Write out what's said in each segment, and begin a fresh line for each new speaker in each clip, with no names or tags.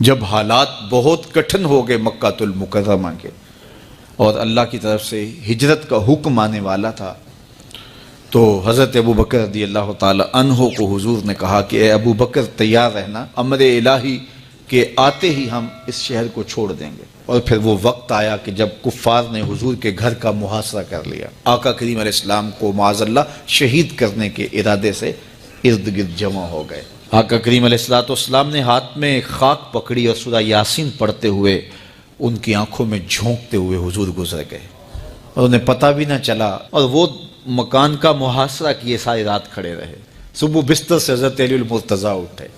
جب حالات بہت کٹھن ہو گئے مکہ المکرمہ کے اور اللہ کی طرف سے ہجرت کا حکم آنے والا تھا، تو حضرت ابو بکر رضی اللہ تعالی عنہ کو حضور نے کہا کہ اے ابو بکر تیار رہنا، امر الہی کہ آتے ہی ہم اس شہر کو چھوڑ دیں گے۔ اور پھر وہ وقت آیا کہ جب کفار نے حضور کے گھر کا محاصرہ کر لیا، آقا کریم علیہ السلام کو معاذ اللہ شہید کرنے کے ارادے سے ارد گرد جمع ہو گئے۔ آقا کریم علیہ السلام نے ہاتھ میں خاک پکڑی اور سورہ یاسین پڑھتے ہوئے ان کی آنکھوں میں جھونکتے ہوئے حضور گزر گئے اور انہیں پتہ بھی نہ چلا، اور وہ مکان کا محاصرہ کیے ساری رات کھڑے رہے۔ صبح بستر سے حضرت علی المرتضیٰ اٹھے،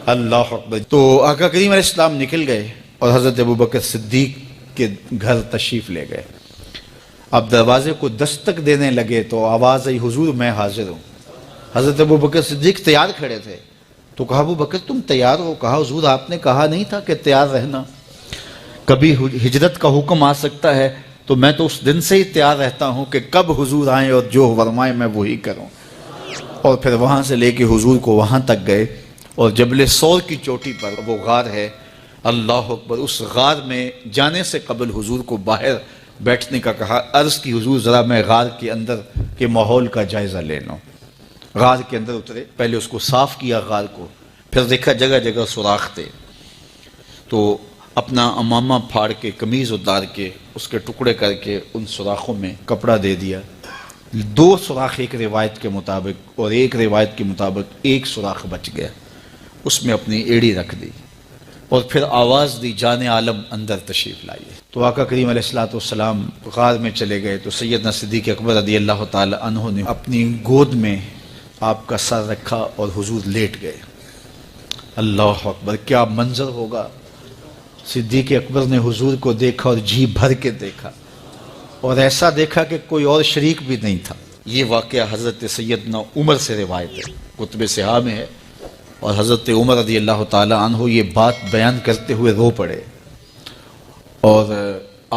اللہ اکبر۔ تو آقا کریم علیہ السلام نکل گئے اور حضرت ابو بکر صدیق کے گھر تشریف لے گئے۔ اب دروازے کو دستک دینے لگے تو آواز آئی، حضور میں حاضر ہوں۔ حضرت ابو بکر صدیق تیار کھڑے تھے، تو کہا ابو بکر تم تیار ہو؟ کہا حضور آپ نے کہا نہیں تھا کہ تیار رہنا، کبھی ہجرت کا حکم آ سکتا ہے تو میں تو اس دن سے ہی تیار رہتا ہوں کہ کب حضور آئیں اور جو فرمائے میں وہی کروں۔ اور پھر وہاں سے لے کے حضور کو وہاں تک گئے، اور جبل سور کی چوٹی پر وہ غار ہے، اللہ اکبر، اس غار میں جانے سے قبل حضور کو باہر بیٹھنے کا کہا۔ عرض کی حضور ذرا میں غار کے اندر کے ماحول کا جائزہ لے لوں۔ غار کے اندر اترے، پہلے اس کو صاف کیا غار کو، پھر دیکھا جگہ جگہ سوراخ تھے، تو اپنا امامہ پھاڑ کے قمیض اتار کے اس کے ٹکڑے کر کے ان سوراخوں میں کپڑا دے دیا۔ 2 سوراخ ایک روایت کے مطابق، اور ایک روایت کے مطابق 1 سوراخ بچ گیا، اس میں اپنی ایڑی رکھ دی، اور پھر آواز دی جان عالم اندر تشریف لائیے۔ تو آقا کریم علیہ السلام غار میں چلے گئے، تو سیدنا صدیق اکبر رضی اللہ تعالی عنہ نے اپنی گود میں آپ کا سر رکھا اور حضور لیٹ گئے۔ اللہ اکبر، کیا منظر ہوگا! صدیق اکبر نے حضور کو دیکھا اور جی بھر کے دیکھا، اور ایسا دیکھا کہ کوئی اور شریک بھی نہیں تھا۔ یہ واقعہ حضرت سیدنا عمر سے روایت ہے، کتب صحاح میں ہے، اور حضرت عمر رضی اللہ تعالی عنہ یہ بات بیان کرتے ہوئے رو پڑے، اور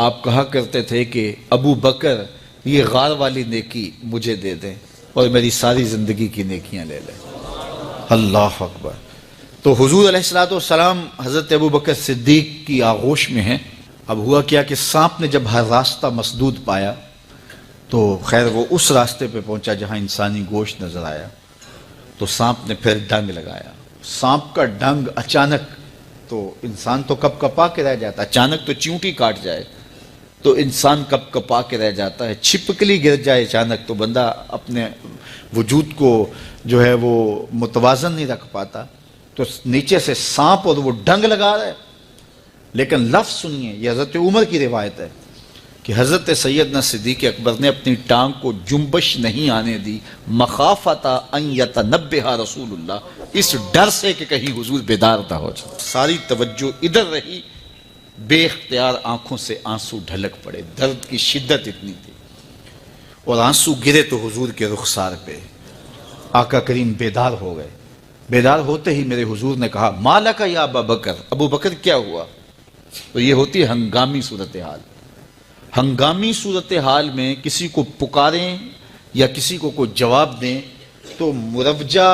آپ کہا کرتے تھے کہ ابو بکر یہ غار والی نیکی مجھے دے دیں اور میری ساری زندگی کی نیکیاں لے لیں۔ اللہ اکبر۔ تو حضور علیہ السلام حضرت ابو بکر صدیق کی آغوش میں ہیں۔ اب ہوا کیا کہ سانپ نے جب ہر راستہ مسدود پایا تو خیر وہ اس راستے پہ پہنچا جہاں انسانی گوشت نظر آیا، تو سانپ نے پھر ڈنگ لگایا۔ سانپ کا ڈنگ اچانک، تو انسان تو کپ کپا کے رہ جاتا ہے، اچانک تو چیونٹی کاٹ جائے تو انسان کپ کپا کے رہ جاتا ہے، چھپکلی گر جائے اچانک تو بندہ اپنے وجود کو جو ہے وہ متوازن نہیں رکھ پاتا، تو نیچے سے سانپ اور وہ ڈنگ لگا رہا ہے۔ لیکن لفظ سنیے، یہ حضرت عمر کی روایت ہے کہ حضرت سیدنا صدیق اکبر نے اپنی ٹانگ کو جنبش نہیں آنے دی، مخافت ان یتنبہ رسول اللہ، اس ڈر سے کہ کہیں حضور بیدار نہ ہو جائے۔ ساری توجہ ادھر رہی، بے اختیار آنکھوں سے آنسو ڈھلک پڑے، درد کی شدت اتنی تھی، اور آنسو گرے تو حضور کے رخسار پہ۔ آقا کریم بیدار ہو گئے۔ بیدار ہوتے ہی میرے حضور نے کہا ما لک یا ابا بکر، ابو بکر کیا ہوا؟ تو یہ ہوتی ہے ہنگامی صورتحال۔ ہنگامی صورتحال میں کسی کو پکاریں یا کسی کو کوئی جواب دیں تو مروجہ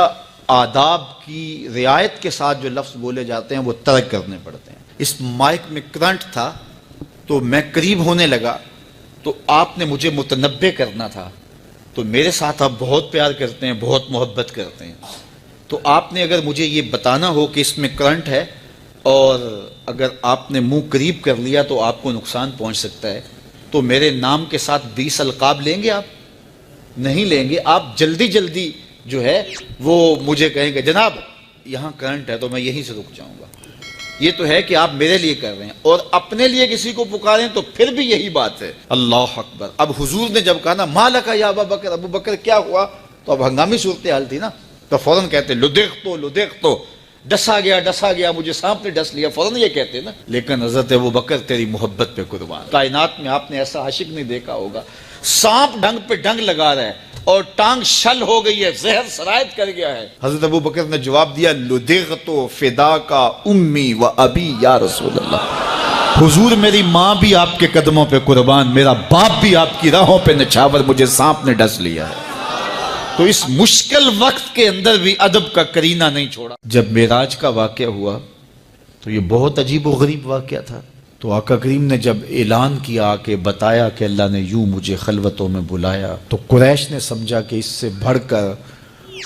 آداب کی رعایت کے ساتھ جو لفظ بولے جاتے ہیں وہ ترک کرنے پڑتے ہیں۔ اس مائک میں کرنٹ تھا تو میں قریب ہونے لگا، تو آپ نے مجھے متنبہ کرنا تھا، تو میرے ساتھ آپ بہت پیار کرتے ہیں، بہت محبت کرتے ہیں، تو آپ نے اگر مجھے یہ بتانا ہو کہ اس میں کرنٹ ہے اور اگر آپ نے منہ قریب کر لیا تو آپ کو نقصان پہنچ سکتا ہے، تو میرے نام کے ساتھ 20 القاب لیں گے؟ آپ نہیں لیں گے، آپ جلدی جلدی جو ہے وہ مجھے کہیں گے جناب یہاں کرنٹ ہے، تو میں یہیں سے رک جاؤں گا۔ یہ تو ہے کہ آپ میرے لیے کر رہے ہیں، اور اپنے لیے کسی کو پکاریں تو پھر بھی یہی بات ہے۔ اللہ اکبر۔ اب حضور نے جب کہا نا ما لک یا ابا بکر، ابو بکر کیا ہوا، تو اب ہنگامی صورتحال تھی نا، تو فوراً کہتے لدغت، ڈسا گیا مجھے سانپ نے ڈس لیا، فوراً یہ کہتے نا۔ لیکن حضرت ابو بکر تیری محبت پہ قربان، کائنات میں آپ نے ایسا عاشق نہیں دیکھا ہوگا، سانپ ڈنگ پہ ڈنگ لگا رہا ہے اور ٹانگ شل ہو گئی ہے، زہر سرایت کر گیا ہے۔ حضرت ابو بکر نے جواب دیا لدغت فداک امی و ابی یا رسول اللہ، حضور میری ماں بھی آپ کے قدموں پہ قربان، میرا باپ بھی آپ کی راہوں پہ نچھاور، مجھے سانپ نے ڈس لیا ہے۔ تو اس مشکل وقت کے اندر بھی ادب کا کرینہ نہیں چھوڑا۔ جب معراج کا واقعہ ہوا تو یہ بہت عجیب و غریب واقعہ تھا۔ تو آقا کریم نے جب اعلان کیا کہ بتایا کہ اللہ نے یوں مجھے خلوتوں میں بلایا، تو قریش نے سمجھا کہ اس سے بڑھ کر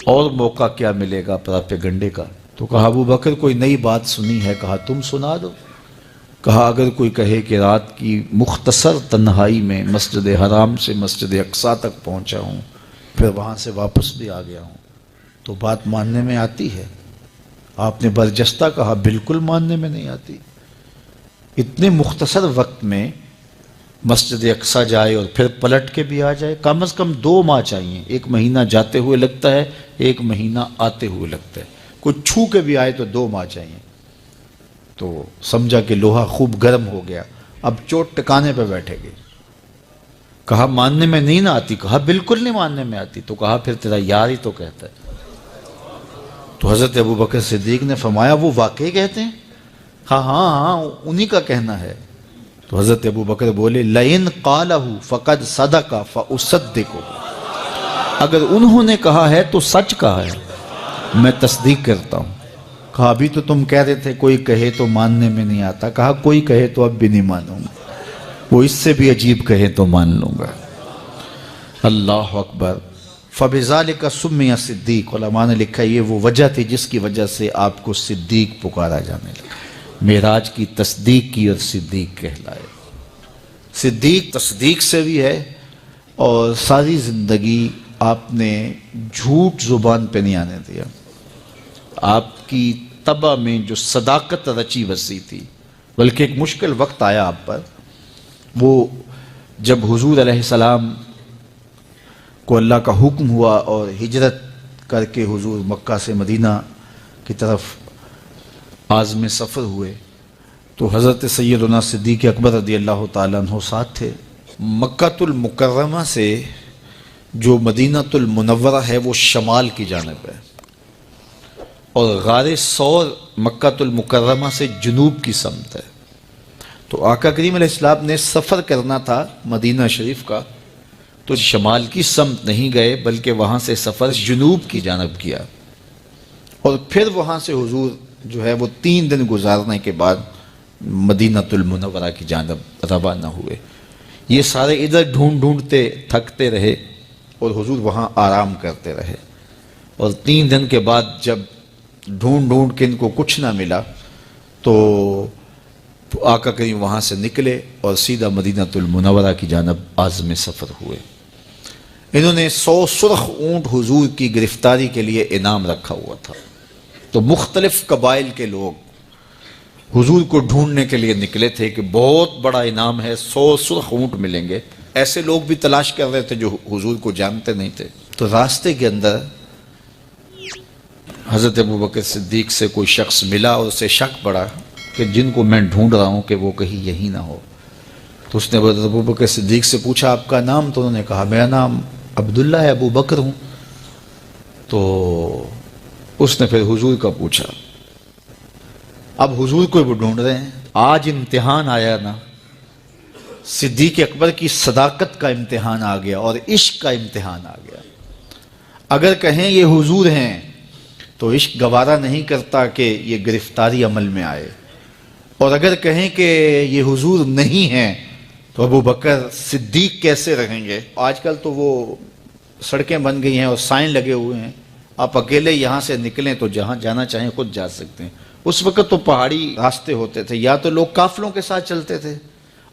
اور موقع کیا ملے گا پراپیگنڈے کا۔ تو کہا ابو بکر کوئی نئی بات سنی ہے؟ کہا تم سنا دو۔ کہا اگر کوئی کہے کہ رات کی مختصر تنہائی میں مسجد حرام سے مسجد اقصیٰ تک پہنچا ہوں، پھر وہاں سے واپس بھی آ گیا ہوں، تو بات ماننے میں آتی ہے؟ آپ نے برجستہ کہا بالکل ماننے میں نہیں آتی۔ اتنے مختصر وقت میں مسجد اقصیٰ جائے اور پھر پلٹ کے بھی آ جائے، کم از کم 2 ماہ چاہیے۔ 1 مہینہ جاتے ہوئے لگتا ہے، 1 مہینہ آتے ہوئے لگتا ہے، کوئی چھو کے بھی آئے تو 2 ماہ چاہیے۔ تو سمجھا کہ لوہا خوب گرم ہو گیا، اب چوٹ ٹکانے پہ بیٹھے گے۔ کہا ماننے میں نہیں نہ آتی؟ کہا بالکل نہیں ماننے میں آتی۔ تو کہا پھر تیرا یار ہی تو کہتا ہے۔ تو حضرت ابو بکر صدیق نے فرمایا وہ واقعی کہتے ہیں؟ ہاں ہاں ہاں انہی کا کہنا ہے۔ تو حضرت ابو بکر بولے لئن قالہ فقد صدق فاصدقہ، اگر انہوں نے کہا ہے تو سچ کہا ہے، میں تصدیق کرتا ہوں۔ کہا ابھی تو تم کہہ رہے تھے کوئی کہے تو ماننے میں نہیں آتا، کہا کوئی کہے تو اب بھی نہیں مانوں گا، وہ اس سے بھی عجیب کہے تو مان لوں گا۔ اللہ اکبر۔ فَبِذَلِكَ سُمِّيَ صدیق، علماء نے لکھا یہ وہ وجہ تھی جس کی وجہ سے آپ کو صدیق پکارا جانے لگا۔ معراج کی تصدیق کی اور صدیق کہلائے۔ صدیق تصدیق سے بھی ہے، اور ساری زندگی آپ نے جھوٹ زبان پہ نہیں آنے دیا۔ آپ کی طبع میں جو صداقت رچی بسی تھی، بلکہ ایک مشکل وقت آیا آپ پر، وہ جب حضور علیہ السلام کو اللہ کا حکم ہوا اور ہجرت کر کے حضور مکہ سے مدینہ کی طرف عازم سفر ہوئے، تو حضرت سیدنا صدیق اکبر رضی اللہ تعالیٰ عنہ ساتھ تھے۔ مکۃ المکرمہ سے جو مدینہ المنورہ ہے وہ شمال کی جانب ہے، اور غار ثور مکۃ المکرمہ سے جنوب کی سمت ہے۔ تو آقا کریم علیہ السلام نے سفر کرنا تھا مدینہ شریف کا، تو شمال کی سمت نہیں گئے بلکہ وہاں سے سفر جنوب کی جانب کیا، اور پھر وہاں سے حضور جو ہے وہ 3 دن گزارنے کے بعد مدینہ المنورہ کی جانب روانہ ہوئے۔ یہ سارے ادھر ڈھونڈتے تھکتے رہے اور حضور وہاں آرام کرتے رہے، اور 3 دن کے بعد جب ڈھونڈ کے ان کو کچھ نہ ملا تو آقا کریم وہاں سے نکلے اور سیدھا مدینہ المنورہ کی جانب عازم سفر ہوئے۔ انہوں نے 100 سرخ اونٹ حضور کی گرفتاری کے لیے انعام رکھا ہوا تھا، تو مختلف قبائل کے لوگ حضور کو ڈھونڈنے کے لیے نکلے تھے کہ بہت بڑا انعام ہے، 100 سرخ اونٹ ملیں گے۔ ایسے لوگ بھی تلاش کر رہے تھے جو حضور کو جانتے نہیں تھے۔ تو راستے کے اندر حضرت ابوبکر صدیق سے کوئی شخص ملا اور اسے شک پڑا کہ جن کو میں ڈھونڈ رہا ہوں کہ وہ کہیں یہی نہ ہو۔ تو اس نے حضرت ابوبکر صدیق سے پوچھا آپ کا نام؟ تو انہوں نے کہا میرا نام عبداللہ ہے، ابو بکر ہوں۔ تو اس نے پھر حضور کا پوچھا۔ اب حضور کو وہ ڈھونڈ رہے ہیں۔ آج امتحان آیا نا، صدیق اکبر کی صداقت کا امتحان آ گیا اور عشق کا امتحان آ گیا۔ اگر کہیں یہ حضور ہیں تو عشق گوارا نہیں کرتا کہ یہ گرفتاری عمل میں آئے، اور اگر کہیں کہ یہ حضور نہیں ہیں تو ابو بکر صدیق کیسے رہیں گے؟ آج کل تو وہ سڑکیں بن گئی ہیں اور سائن لگے ہوئے ہیں، آپ اکیلے یہاں سے نکلیں تو جہاں جانا چاہیں خود جا سکتے ہیں۔ اس وقت تو پہاڑی راستے ہوتے تھے، یا تو لوگ قافلوں کے ساتھ چلتے تھے،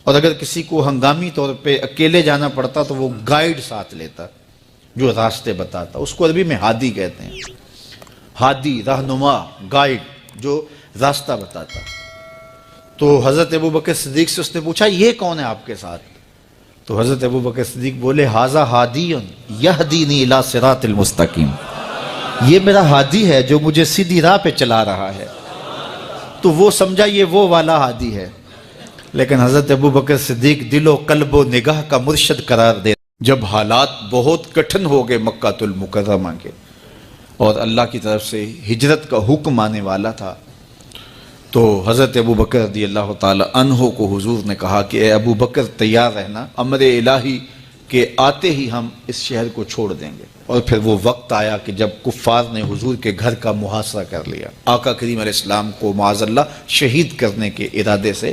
اور اگر کسی کو ہنگامی طور پہ اکیلے جانا پڑتا تو وہ گائیڈ ساتھ لیتا جو راستے بتاتا۔ اس کو عربی میں ہادی کہتے ہیں، ہادی، رہنما، گائیڈ جو راستہ بتاتا۔ تو حضرت ابوبکر صدیق سے اس نے پوچھا یہ کون ہے آپ کے ساتھ؟ تو حضرت ابوبکر صدیق بولے ھذا ہادی یہدینی الی صراط المستقیم، یہ میرا ہادی ہے جو مجھے سیدھی راہ پہ چلا رہا ہے۔ تو وہ سمجھا یہ وہ والا ہادی ہے، لیکن حضرت ابوبکر صدیق دل و قلب و نگاہ کا مرشد قرار دے۔ جب حالات بہت کٹھن ہو گئے مکہ المکرمہ کے اور اللہ کی طرف سے ہجرت کا حکم آنے والا تھا، تو حضرت ابوبکر رضی اللہ تعالی عنہ کو حضور نے کہا کہ اے ابوبکر تیار رہنا، امر الہی کہ آتے ہی ہم اس شہر کو چھوڑ دیں گے۔ اور پھر وہ وقت آیا کہ جب کفار نے حضور کے گھر کا محاصرہ کر لیا، آقا کریم علیہ السلام کو معاذ اللہ شہید کرنے کے ارادے سے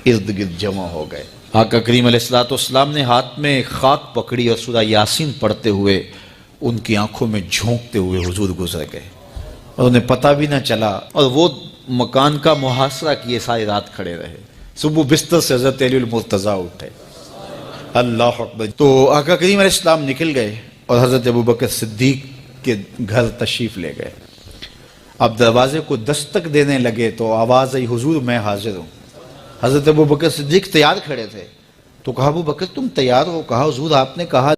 ارد گرد جمع ہو گئے۔ آقا کریم علیہ السلام نے ہاتھ میں خاک پکڑی اور سورہ یاسین پڑھتے ہوئے ان کی آنکھوں میں جھونکتے ہوئے حضور گزر گئے اور انہیں پتہ بھی نہ چلا، اور وہ مکان کا محاصرہ کیے ساری رات کھڑے رہے۔ صبح بستر سے حضرت علی المرتضیٰ اٹھے، اللہ اکبر، تو آقا کریم علیہ السلام نکل گئے اور حضرت ابوبکر صدیق کے گھر تشریف لے گئے۔ اب دروازے کو دستک دینے لگے تو آواز آئی، حضور میں حاضر ہوں۔ حضرت ابوبکر صدیق تیار کھڑے تھے، تو کہا ابوبکر تم تیار ہو؟ کہا حضور آپ نے کہا